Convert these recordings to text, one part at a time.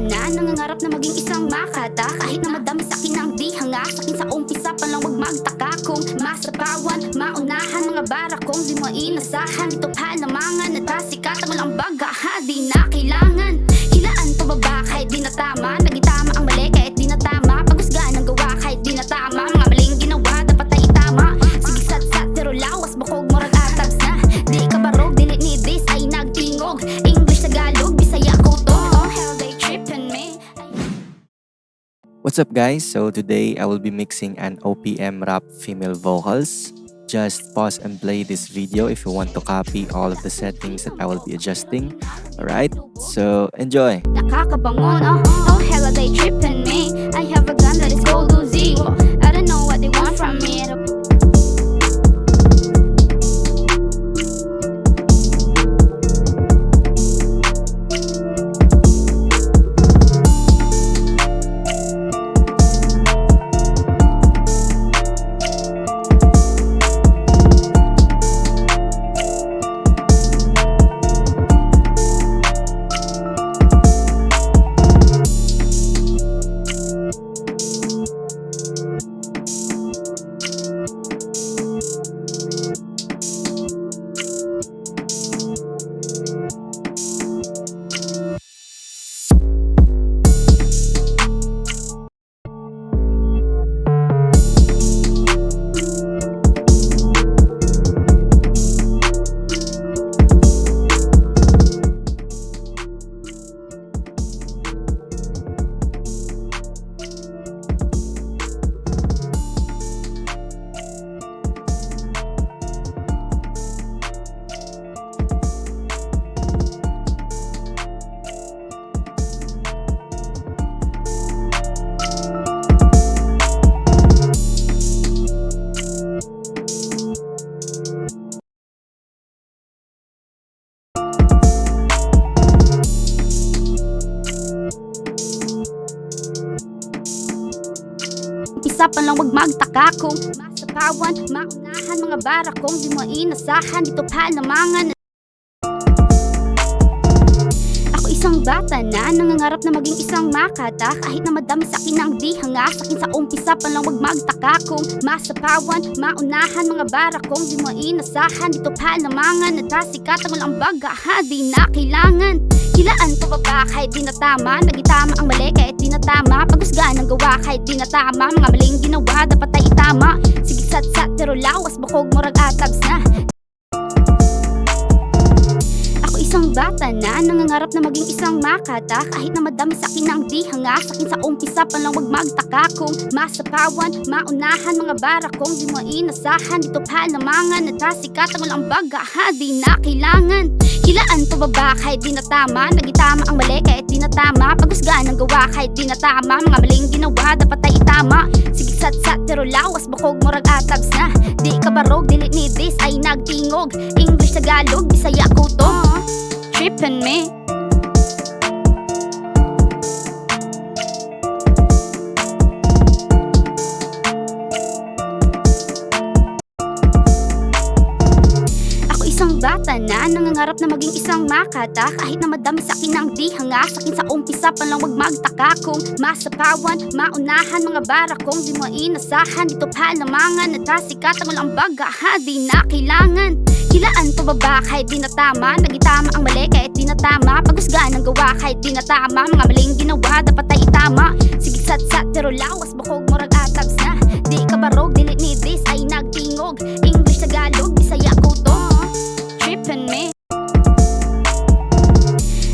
na nangangarap na maging isang makata. Kahit na madami sa'kin ang di hanga, sa'kin sa umpisa pa lang wag magtaka kung masapawan, maunahan mga barakong di mo inasahan. Dito palamangan, natasikatan walang baga, di na kailangan hilaan pababa kahit di na tama. Naging tama ang mali kahit di na tama. Pagusgaan ang gawa kahit di na tama. Mga maling ginawa dapat ay itama. Sige sat-sat pero lawas bukog morag atabs na. Di ka barog, dili ni this ay nagtingog. English, Tagalog, Bisaya ko to. Oh hell they trippin' me. What's up guys? So today I will be mixing an OPM rap female vocals. Just pause and play this video if you want to copy all of the settings that I will be adjusting. Alright, so enjoy! Nakakabangon, oh hell they trippin' me. I have a gun that is called Uzi. I don't know what they want from me. Isa pa lang wag magtaka kung masapawan, maunahan mga barakong di mo inasahan. Dito palamangan. Ako isang bata na nangangarap na maging isang makata. Kahit na madami sa'kin ang di hanga, sa'kin sa umpisa pa lang wag magtaka kung masapawan, maunahan mga barakong di mo inasahan. Dito palamangan, natasikatan walang baga, di na kailangan hilaan pababa kahit di na tama. Naging tama ang mali kahit di na tama. Pagusgaan ang gawa kahit di na tama. Mga maling ginawa dapat ay itama. Sige sat-sat pero lawas bukog morag atabs na. Ako isang bata na nangangarap na maging isang makata. Kahit na madami sa'kin ang di hanga, sa'kin sa umpisa pa lang wag magtaka kung masapawan, maunahan mga barakong di mo inasahan. Dito palamangan, natasikatan walang baga, di na kailangan hilaan pababa kahit di na tama. Naging tama ang mali kahit di na tama. Pagusgaan ang gawa kahit di na tama. Mga maling ginawa dapat ay itama. Sige sat-sat pero lawas bukog morag atabs na. Di ka barog, dili ni this ay nagtingog. English, Tagalog, Bisaya ko to. Trippin' me. Isang bata na nangangarap na maging isang makata. Kahit na madami sa'kin ang di hanga, sa'kin sa umpisa pa lang wag magtaka kung masapawan, maunahan mga barakong di mo inasahan. Dito palamangan, natasikatan walang baga, di na kailangan hilaan pababa kahit di na tama. Naging tama ang mali kahit di na tama. Pagusgaan ang gawa kahit di na tama. Mga maling ginawa dapat ay itama. Sige sat-sat pero lawas bukog morag atabs na. Di ka barog, dili ni this ay nagtingog. English, Tagalog, Bisaya ko to. Trippin' me.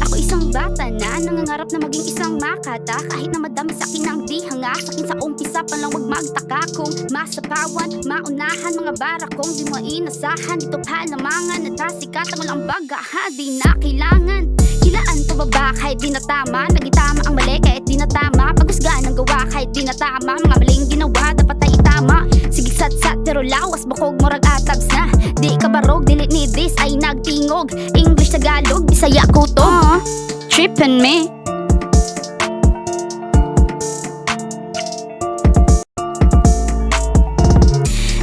Ako isang bata na nangangarap na maging isang makata. Kahit na madami sa'kin ang di hanga, sa'kin sa umpisa pa lang wag magtaka kung masapawan, maunahan mga barakong di mo inasahan. Dito palamangan, natasikatan walang baga, di na kailangan hilaan pababa kahit di na tama. Naging tama ang mali kahit di na tama. Pagusgaan ang gawa kahit di na tama. Mga maling ginawa dapat ay itama. Sige sat-sat pero lawas bukog morag atabs na. Di ka barog, dili ni this ay nagtingog. English, Tagalog, Bisaya ko to. Trippin' me.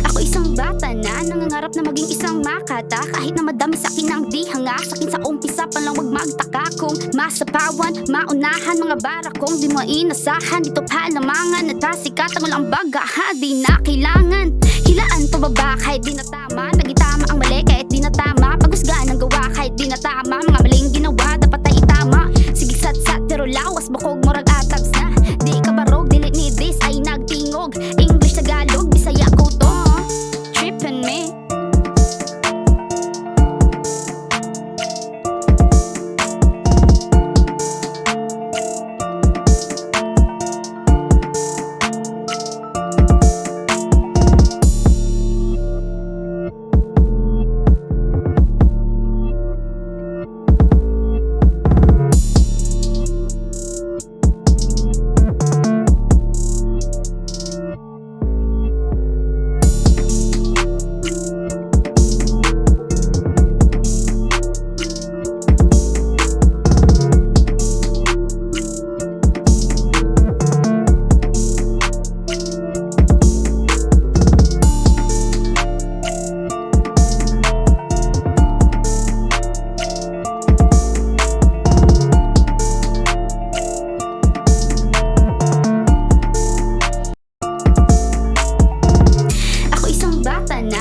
Ako isang bata na nangangarap na maging isang makata. Kahit na madami sa'kin ang di hanga, sa'kin sa umpisa usapan lang wag magtaka kung masapawan, maunahan mga bara kong di mo inasahan. Dito palamangan at tasikat ang walang baga ha, di na kailangan hilaan pababa kahit di na tama. Nagitama ang mali kahit di na tama. Pagusgaan ang gawa kahit di na tama. Mga maling ginawa dapat ay itama. Sige sat-sat pero lawas bakog murag atabs na. Di ka barog dili ni this ay nagtingog. English, Tagalog, Bisaya ko to. Trippin' me.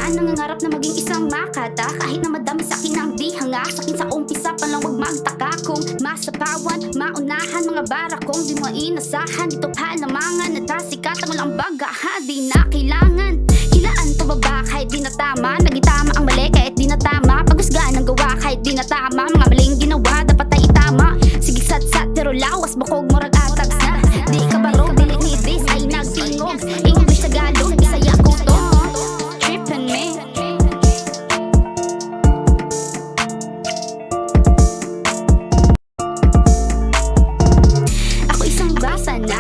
Nangangarap na maging isang makata. Kahit na madami sa akin ang di hanga. Sakin sa umpisa pa lang wag magtaka kung masapawan, maunahan mga bara kong di mo inasahan. Dito palamangan at tasikat ang walang baga ha, di na kailangan hilaan pababa kahit di na tama. Nagitama ang mali kahit di na tama. Pagusgaan ang gawa kahit di na tama. Mga maling ginawa dapat ay itama. Sige sat-sat pero lawas bakog murag atabs na. Di ka barog dili ni this ay nagtingog. English, Tagalog, Bisaya ko to. Trippin' me.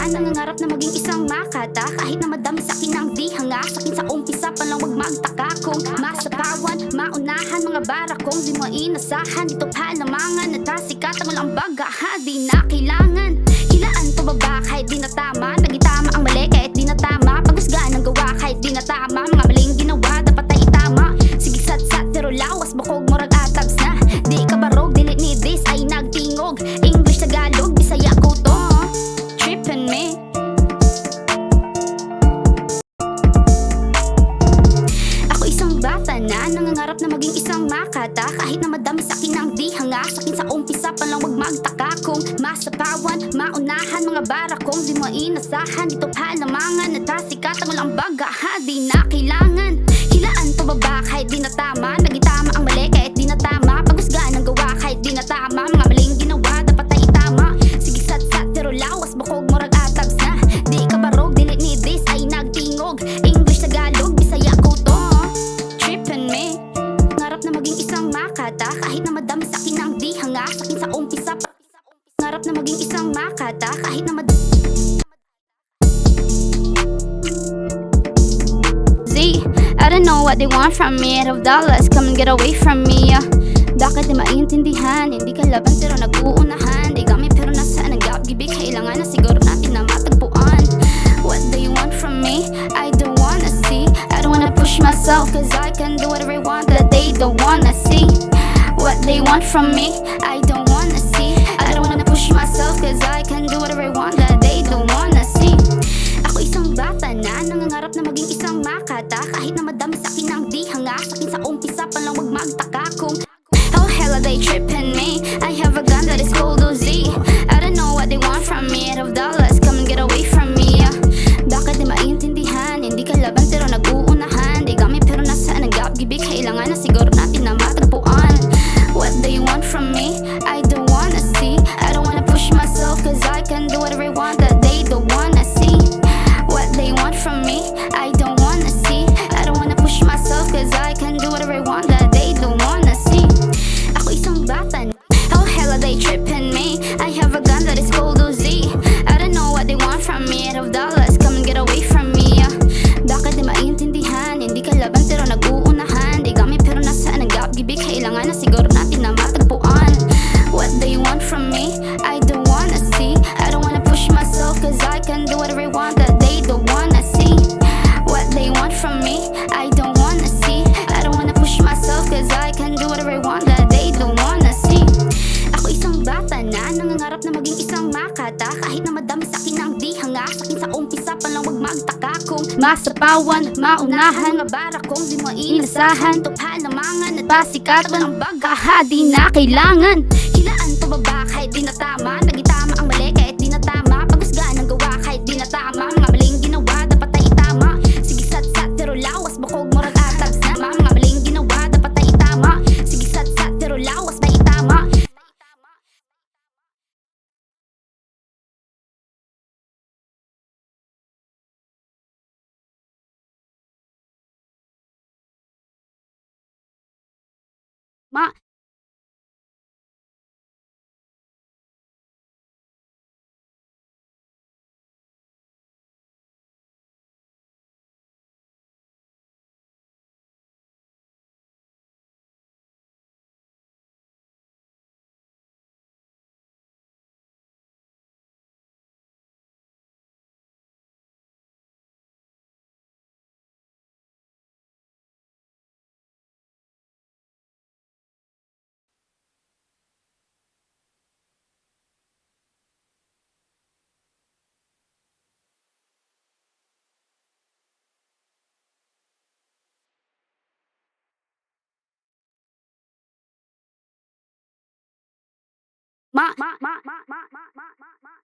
Nangangarap na maging isang makata. Kahit na madami sa akin ang di hanga. Sakin sa umpisa pa lang wag magtaka kung masapawan, maunahan mga bara kong di mo inasahan. Dito palamangan at tasikat ang walang baga ha, di na kailangan hilaan pababa kahit di na tama. Nagitama ang mali kahit di na tama. Pagusgaan ang gawa kahit di na tama. Mga maling ginawa dapat ay itama. Sige sat-sat pero lawas bakog murag atabs na. Di ka barog dili ni this ay nagtingog. English, Tagalog, Bisaya ko to. Trippin' me. Ako isang bata na nangangarap na maging isang makata. Kahit na madami sa akin ang di hanga. Sakin sa umpisa pa lang wag magtaka kung masapawan, maunahan mga bara kong di mo inasahan. Dito palamangan at tasikat ang walang baga ha, di na kailangan hilaan pababa kahit di na tama. Nagitama ang mali kahit di na tama. Pagusgaan ang gawa kahit di na tama. Mga maling ginawa dapat ay itama. Sige sat-sat pero lawas bakog murag atabs na. Di ka barog dili ni this ay nagtingog. English, Tagalog, Bisaya ko to. Trippin' me. Ngarap na maging isang makata. Kahit na madami sa akin ang di hanga. Sakin sa umpisa pa ngarap na maging isang makata. Kahit na ZAE, I don't know what they want from me. Out of dollars, come and get away from me. Bakit di maintindihan? Hindi ka laban pero nag-uunahan. Di kami pero nasaan ang gap-gibig. Kailangan na siguro natin na matagpuan. What do you want from me? I don't wanna see. I don't wanna push myself cause I can do whatever I want that they don't wanna see. What they want from me? I don't wanna see. I don't wanna push myself cause I can do whatever I want that they don't wanna see. Ako isang bata na nangangarap na maging isang makata. Kahit na madami sa akin ang di hanga. Sakin sa umpisa pa lang wag magtaka kung oh hell are they trippin' me. I have a gun that is called ZAE. I don't know what they want from me. Out of dollars, come and get away from me. Bakit di maintindihan? Hindi ka laban pero nag-uunahan. Di kami pero nasaan ang gap-gibig. Kailangan na siguro natin na matagpuan. What do you want from me? I don't wanna see. I don't wanna push myself cause I can do whatever I want maging isang makata. Kahit na madami sa akin ang di hanga, sa akin sa umpisa pa lang wag magtaka kung masapawan, maunahan, mga bara kong di mo inasahan. Tuphan na mga natasikat, walang bagaha, di na kailangan hilaan pababa kahit di na tama. Nagitama ang mali kahit di na tama. Pagusgaan ang gawa kahit di na tama. Mga maling ginawa dapat ay itama. Sige sat-sat pero lawas bakog murag atabs na. Mga maling ginawa dapat ay itama. Sige sat-sat pero lawas na itama. Ma ma ma ma ma ma ma ma ma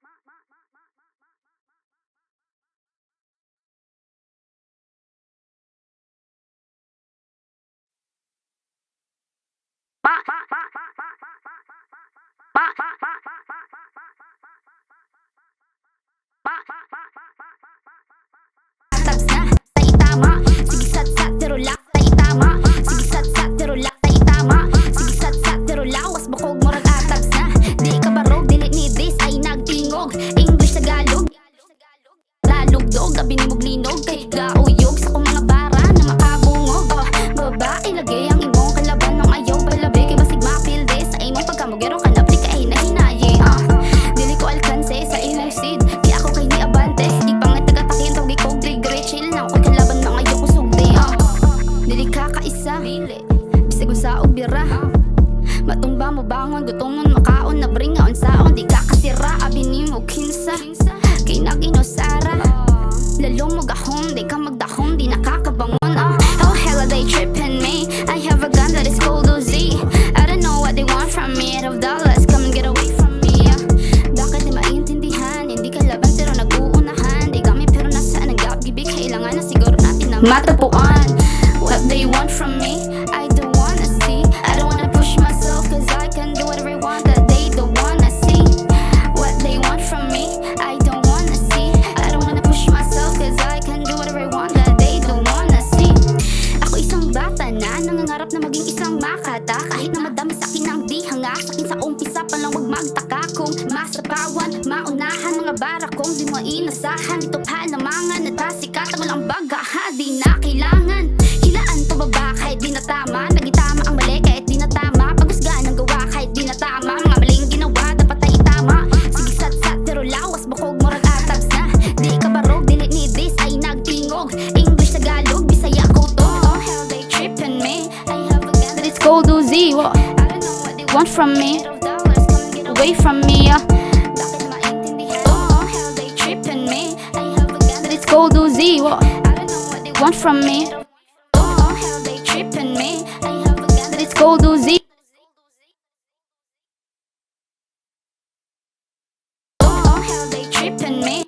tabs na tay tama. Sige sat-sat pero lak tay tama. Sige sat-sat pero lak tay tama. Sige sat-sat pero lawas bakog murag atabs na. Di ka barog dili ni this ay nagtingog. English Tagalog lalugdog gabi ni muglinog kay gauyog sa kong mga bara na makabungog. Babae lagi ang imong kalaban ng ayaw balabi kay basig mapilde sa imong pagkamugero kanapli ka hinaye. Dili ko alkanse sa imong seed kaya ako kay ni abante. Di pangit tagatakin tawag ko great chill na ako'y kalaban ng ayaw kusugdi. Dili ka kaisa bisig sa og bira. Matumba mo bangon gutomon makaon na bringaon saon di ka kasira abi nimo kinsa kay nag-inosara. Lalong mo gahom, di ka magdahom, di nakakabangon. Oh hell are they tripping me? I have a gun that is cold OZ. I don't know what they want from me. Out of dollars, come and get away from me. Bakit di maintindihan? Hindi ka laban pero nag-uunahan. Di kami pero nasaan ang gap-gibig. Kailangan na siguro natin na matapuan. What they want from me, I don't wanna see. I don't wanna push myself cause I can do whatever I want that they don't wanna see. What they want from me, I don't wanna see. I don't wanna push myself cause I can do whatever I want that they don't wanna see. Ako isang bata na nangangarap na maging isang makata. Kahit na madami sa akin ang di hanga, sa akin sa umpisa pa lang wag magtaka kung masapawan, maunahan, mga bara kong di mo inasahan. Tuphan na mga natasikat, walang bagaha, di na kailangan hilaan pababa kahit di na tama. Nagitama ang mali kahit di na tama. Pagusgaan ang gawa kahit di na tama. Mga maling ginawa dapat ay itama. Sige sat-sat pero lawas bakog murag atabs na. Di ka barog dili ni this ay nagtingog. English Tagalog Bisaya ko to. Oh hell they tripping me. I have a gun that it's cold OZ. I don't know what they want from me. Away from me. Bakit na maintindihan? Oh hell they tripping me. I have a gun that it's cold OZ. I don't know what they want from me. Oh hell they tripping me. I have a gun that it's cold OZ. Oh hell they tripping me.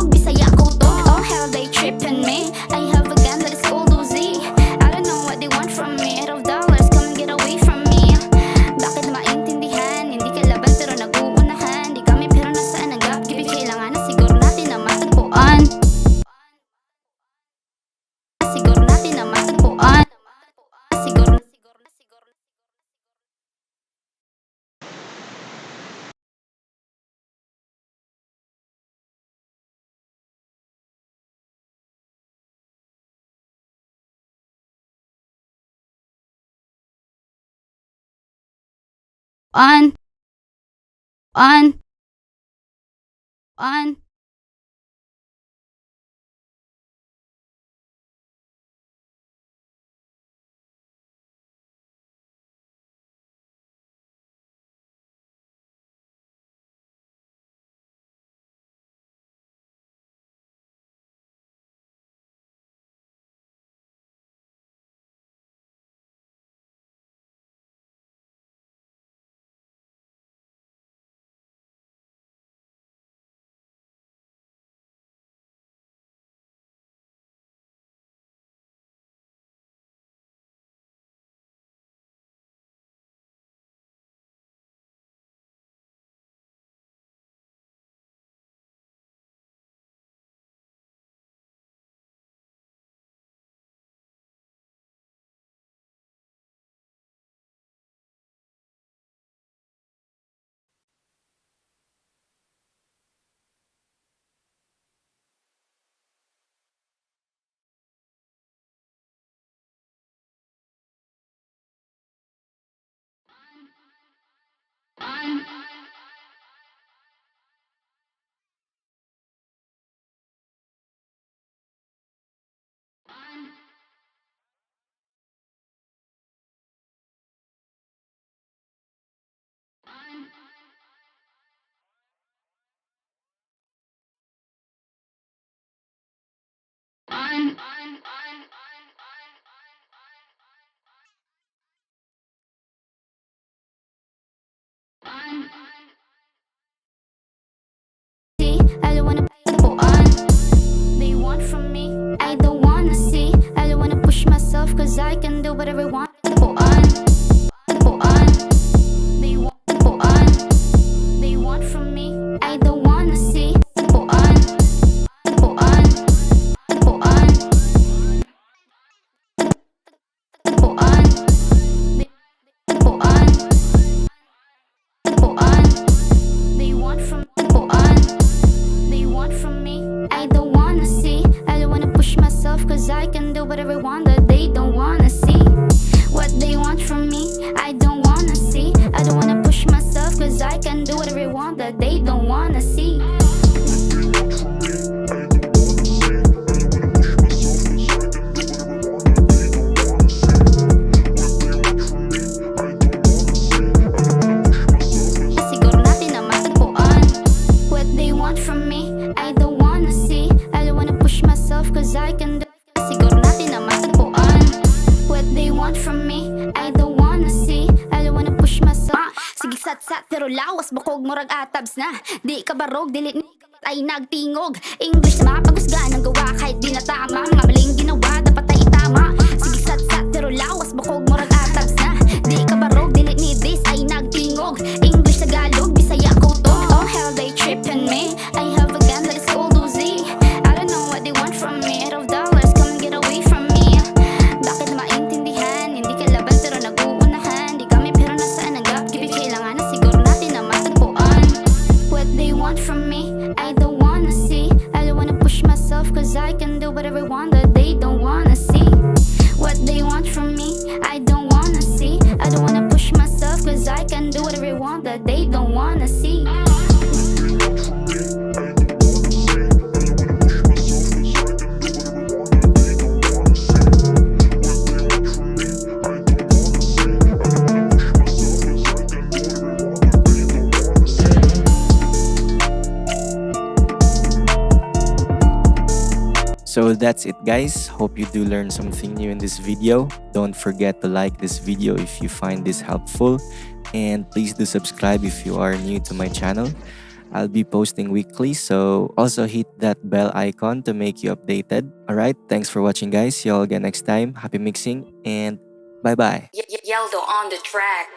Bisaya ko to. Oh hell they tripping me. I have a gun that is cold OZ. I don't know what they want from me. Out of dollars, come and get away from me. Bakit na maintindihan? Hindi ka laban pero nag-uunahan. Di kami pero nasaan ang gap-gibig. Kailangan na siguro natin na matagpuan. Siguro natin na matagpuan. Siguro on on See, I don't wanna go on. They want from me, I don't wanna see. I don't wanna push myself, cause I can do whatever I want. Go on, go on. They want, go on. They want from me, I don't wanna see. Go on, go on, go on, go on. They, go on, go on. They want from, go on. They want from me, I don't wanna see. I don't wanna push myself, cause I can do whatever I want that they don't wanna see. What they want from me, I don't wanna see. I don't wanna push myself, cause I can do whatever I want that they don't wanna see. Siguro natin na matagpuan. What they want from me, I don't wanna see. I don't wanna push myself, cause I can do. Siguro natin na matagpuan. What they want from me, I don't wanna see. I don't wanna push myself. Sige sat-sat pero lawas bukog murag atabs na. Di ka barog dili ni ay nagtingog. English na mapagusga ng gawa kahit di na tama. Mga maling ginawa dapat ay itama. Sige sat-sat pero lawas bukog murag atabs na. Di ka barog dili ni this ay nagtingog. English Tagalog Bisaya ko to. Oh hell they trippin' me. I have a gun that is called Uzi. I don't know what they want from me. Out of dollars come and get away from me. Bakit maintindihan? Hindi ka laban pero nag-uunahan. Di kami pero nasaan ang gap. Gibi kailangan na siguro natin na matagpuan. What they want from me, I don't wanna see. I don't wanna push myself, cause I can do whatever I want that they don't wanna see. What they want from me, I don't wanna see. I don't wanna push myself, cause I can do whatever I want that they don't wanna see. So that's it guys, hope you do learn something new in this video. Don't forget to like this video if you find this helpful, and please do subscribe if you are new to my channel. I'll be posting weekly, so also hit that bell icon to make you updated. Alright, thanks for watching guys, see you all again next time. Happy mixing and bye bye. Yeldo on the track.